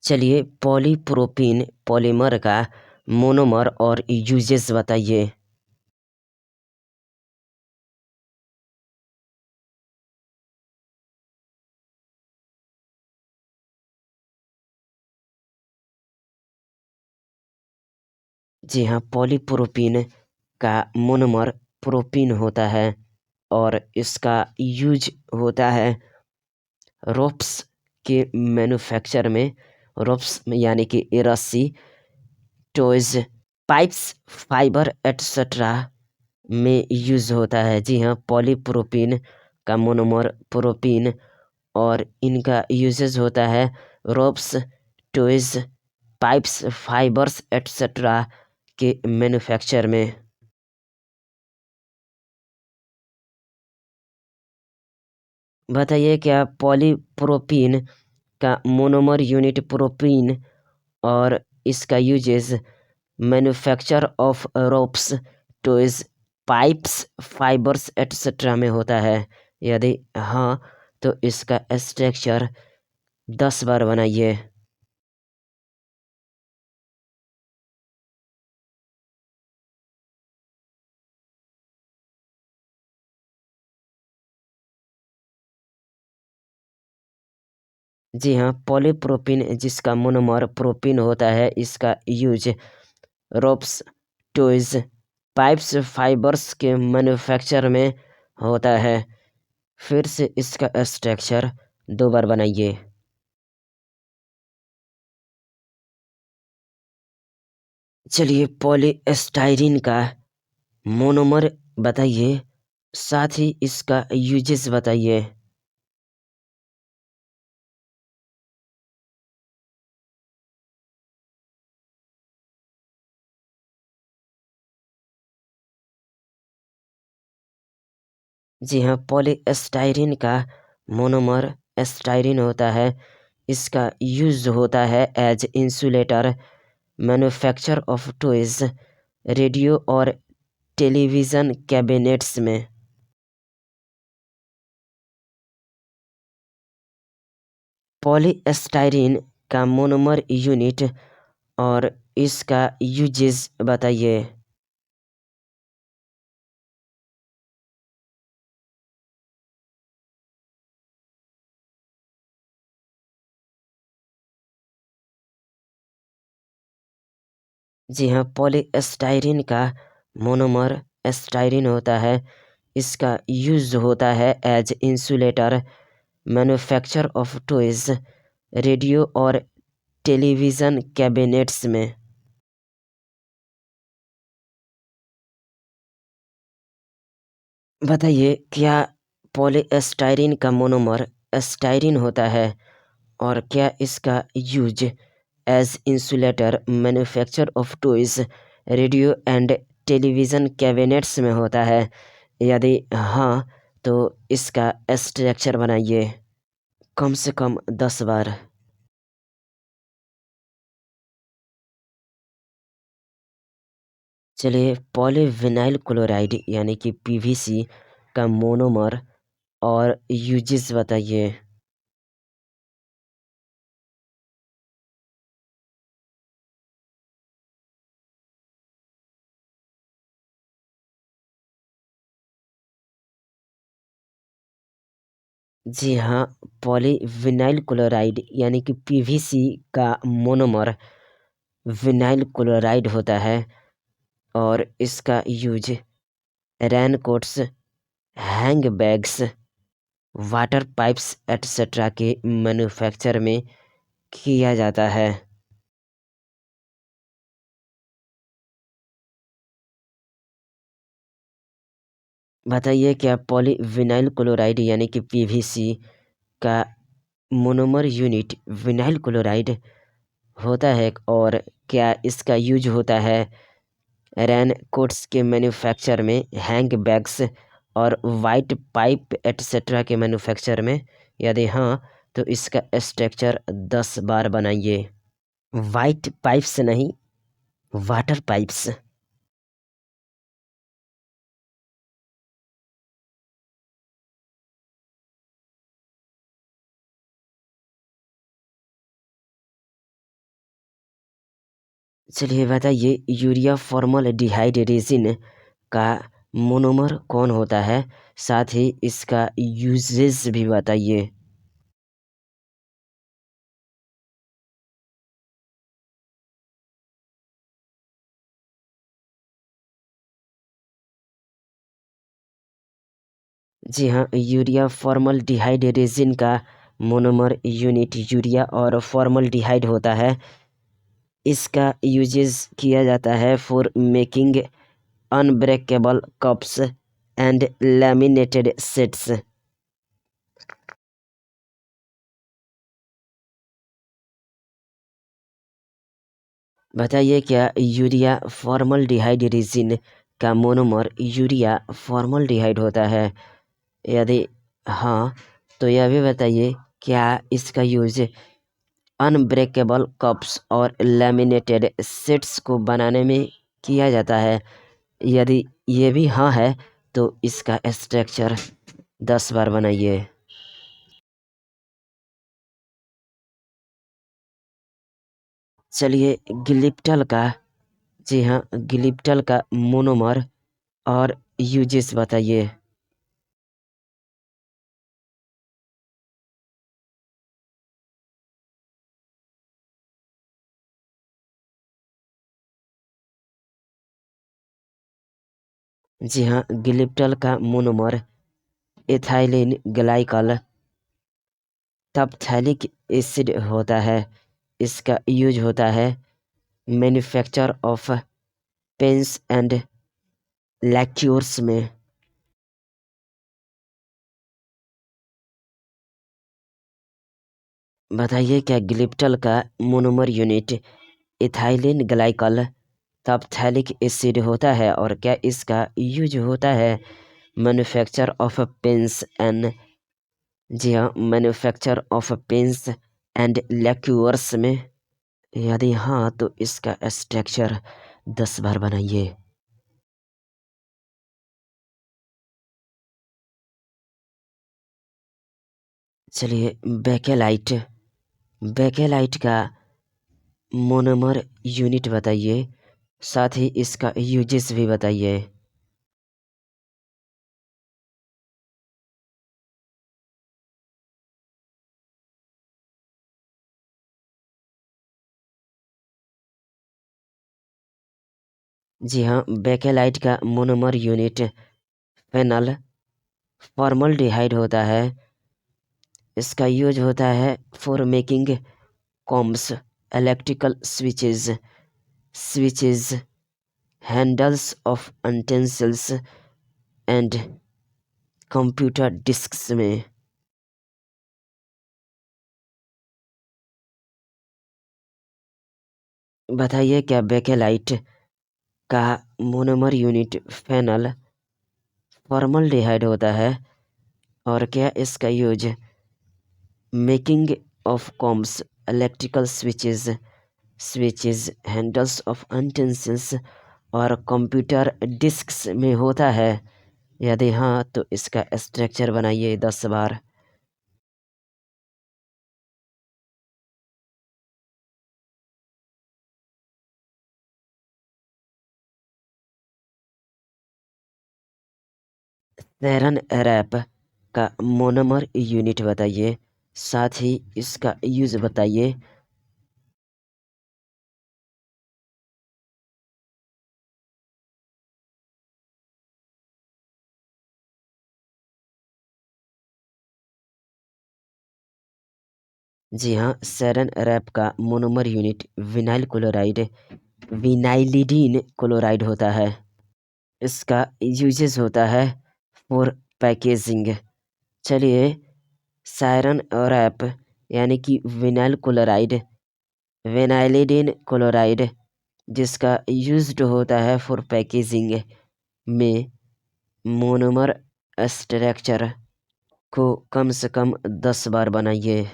चलिए polypropene polymer का monomer और यूजेस बताइए। जी हाँ, पॉलीप्रोपीन का मोनोमर प्रोपीन होता है और इसका यूज होता है रोप्स के मैन्युफैक्चर में। रोप्स यानी कि रस्सी, टॉयज, पाइप्स, फाइबर एटसेट्रा में यूज होता है। जी हाँ, पॉलीप्रोपीन का मोनोमर प्रोपीन और इनका यूजेस होता है ropes, toys, pipes, fibres etcetera के मैन्युफैक्चर में। बताइए क्या पॉलीप्रोपीन का मोनोमर यूनिट प्रोपीन और इसका uses manufacture of ropes, toys, pipes, fibres etcetera में होता है? यदि हाँ, तो इसका स्ट्रक्चर 10 बार बनाइए। जी हाँ, पॉलीप्रोपीन जिसका मोनोमर प्रोपीन होता है, इसका use ropes, toys, pipes, fibres के मैन्युफैक्चर में होता है। फिर से इसका स्ट्रक्चर 2 बार बनाइए। चलिए पॉलीस्टाइरीन का मोनोमर बताइए, साथ ही इसका यूजेस बताइए। जी हाँ, पॉलीस्टाइरीन का मोनोमर स्टाइरीन होता है। इसका यूज होता है as insulator, manufacture of toys, radio और टेलीविज़न कैबिनेट्स में। पॉलीस्टाइरीन का मोनोमर यूनिट और इसका यूजेस बताइए। जी हाँ, पॉलीस्टाइरीन का मोनोमर स्टाइरीन होता है। इसका यूज होता है as insulator, manufacture of toys, radio और टेलीविज़न कैबिनेट्स में। बताइए क्या पॉलीस्टाइरीन का मोनोमर स्टाइरीन होता है और क्या इसका use as insulator, manufacture of toys, radio and television cabinets में होता है? यदि हाँ, तो इसका स्ट्रक्चर बनाइए। कम से कम 10 बार। चलिए पॉलीविनाइल क्लोराइड यानी कि पीवीसी का मोनोमर और यूजेस बताइए। जी हाँ, पॉलीविनाइल क्लोराइड यानी कि पीवीसी का मोनोमर विनाइल क्लोराइड होता है और इसका use raincoats, hang bags, water pipes etcetera के मैन्युफैक्चर में किया जाता है। बताइए क्या पॉलीविनाइल क्लोराइड यानी कि पीवीसी का मोनोमर यूनिट विनाइल क्लोराइड होता है और क्या इसका यूज होता है रैन कोट्स के मैन्युफैक्चर में, हैंग बैग्स और वाइट पाइप एटसेट्रा के मैन्युफैक्चर में? यदि हाँ, तो इसका स्ट्रक्चर 10 बार बनाइए। वाइट पाइप्स नहीं, वाटर पाइप्स। चलिए बताइए, यूरिया फॉर्मलडिहाइड रेजिन का मोनोमर कौन होता है, साथ ही इसका यूजेस भी बताइए। जी हाँ, यूरिया फॉर्मलडिहाइड रेजिन का मोनोमर यूनिट यूरिया और फॉर्मलडिहाइड होता है। इसका यूजेस किया जाता है for making unbreakable cups and laminated sets. बताइए, क्या यूरिया फॉर्मलडिहाइड रेजिन का मोनोमर यूरिया फॉर्मलडिहाइड होता है? यदि हाँ, तो यह भी बताइए, क्या इसका यूज अनब्रेकेबल कप्स और लैमिनेटेड सेट्स को बनाने में किया जाता है? यदि ये भी हाँ है, तो इसका स्ट्रक्चर 10 बार बनाइए। चलिए, ग्लिप्टल का जी हाँ, ग्लिप्टल का मोनोमर और यूजेस बताइए। जी हाँ, ग्लिप्टल का मोनोमर एथाइलिन ग्लाइकल टप्थैलिक एसिड होता है। इसका यूज होता है मैन्युफैक्चर ऑफ पेंस एंड लैक्योर्स में। बताइए, क्या ग्लिप्टल का monomer unit ethylene glycol टप्थैलिक acid होता है, और क्या इसका यूज होता है मैन्युफैक्चर ऑफ पेंस एंड जी हाँ, मैन्युफैक्चर ऑफ पेंस एंड लैक्योर्स में? यदि हाँ, तो इसका स्ट्रक्चर 10 बार बनाइए। चलिए, बेकेलाइट बेकेलाइट का मोनोमर यूनिट बताइए, साथ ही इसका यूजेस भी बताइए। जी हाँ, बेकेलाइट का मोनोमर यूनिट फेनल फॉर्मलडिहाइड होता है। इसका यूज होता है for making combs, electrical switches, handles of utensils and computer disks में। बताइए, क्या बेकेलाइट का मोनोमर यूनिट फेनल फॉर्मलडिहाइड होता है, और क्या इसका use making of combs, electrical switches, handles of utensils और कंप्यूटर डिस्क्स में होता है? यदि हाँ, तो इसका स्ट्रक्चर बनाइए 10 बार। सेरन रैप का मोनोमर यूनिट बताइए, साथ ही इसका यूज बताइए। जी हाँ, सेरन रैप का मोनोमर यूनिट विनाइलिडीन क्लोराइड होता है। इसका यूजेस होता है फॉर पैकेजिंग। चलिए, सायरन रैप यानी कि विनाइलिडीन क्लोराइड जिसका यूज्ड होता है फॉर पैकेजिंग में मोनोमर स्ट्रक्चर को कम से कम 10 बार बनाइए।